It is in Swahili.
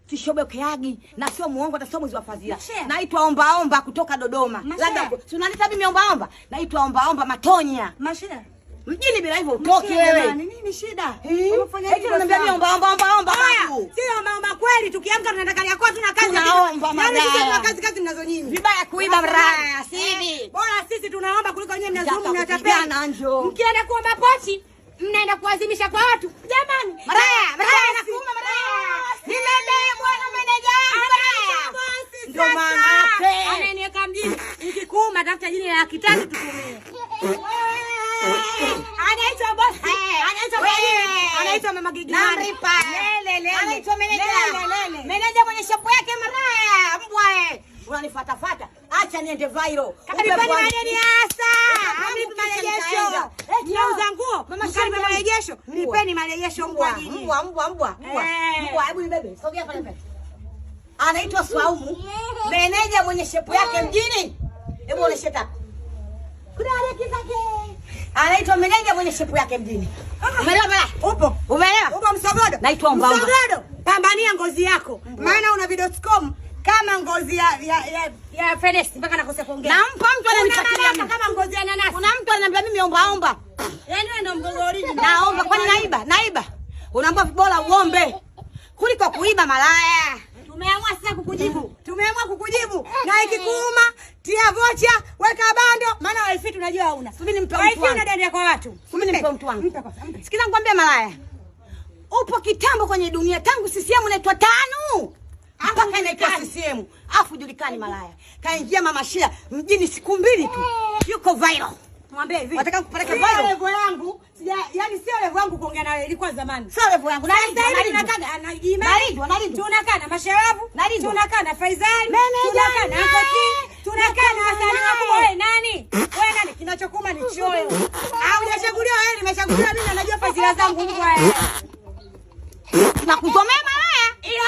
sishobokeagi na sio muongo hata sio mwizi wa fadhila. Naitwa Ombaomba kutoka Dodoma. Labda si unaniita mimi Ombaomba? Naitwa Ombaomba Matonya. Mashida. Mjini bila hivyo utoki wewe. Nini shida? Unafanya hivi unaniambia mimi Ombaomba babu. Sio Ombaomba kweli, tukiamka tunaenda kali yako tuna kazi. Tunaomba yaani sisi tuna kazi mnazo nyinyi. Vibaya kuiba mraya, sisi. Bora sisi tunaomba kuliko nyinyi mnazumu mnatapea. Mkienda kuomba pochi, mnaenda kuadhimisha kwa watu. Jamani, mraya na kuuma mraya. Nimedai bwana meneja wangu. Ndio maana ameniweka mjini. Ukikuuma tafuta jini la 3 tutumie. Anaitwa boss. Anaitwa mama Gigi. Namripa. Anaitwa meneja. Meneja mwenye shapo yake maraya. Mbwa unanifuatafuata. Acha niende viral. Karibuni madeni hasa. Amlipe marejesho. Niauza nguo. Mkalipe marejesho. Nipeni marejesho mbwa nyinyi. Mbwa. Hebu nibebe. Sogea pale pale. Anaitwa Swaumu. Meneja mwenye shapo yake mjini. Hebu onesha tatu. Kuna aleki zake. Anaitwa meneja mwenye shepu yake mjini. Umeelewa bala? Upo. Umeelewa? Upo Msogodo. Naitwa Ombaomba. Msogodo. Pambania ngozi yako. Maana una vidotcom kama ngozi ya Fenesi mpaka nakosa kuongea. Nampa mtu ananipatia mimi. Kama ngozi ya nanasi. Kuna mtu ananiambia mimi Ombaomba. Yaani wewe ndio mgogoriji. Naomba kwani naiba. Unaomba bora uombe kuliko kuiba malaya. Tumeamua sasa kukujibu. Na ikikuuma tia vocha, weka bando, maana wifi tunajua hauna. Subiri nimpe mtu wangu. Wifi unadandia kwa watu. Subiri nimpe mtu wangu. Sikiza nikwambie malaya. Upo kitambo kwenye dunia tangu CCM unaitwa tano. Mpaka inaitwa CCM. Afu julikani malaya. Kaingia Mama Shia mjini siku 2 tu. Yuko viral. Mwambie hivi. Wataka kupeleka viral. Level yangu, yaani sio level yangu kuongea nawe, ilikuwa zamani. Sio level yangu. Tunakana anajima. Tunakaa na Masharafu. Tunakaa na Faisal. Tunakaa na Akoti. Tunakaa na wasanii wakubwa. Wewe nani? Kinachokuma ni choyo. Hujachaguliwa wewe, nimechaguliwa mimi na najua fadhila zangu mbwa. Nakutomea malaya. Hiyo.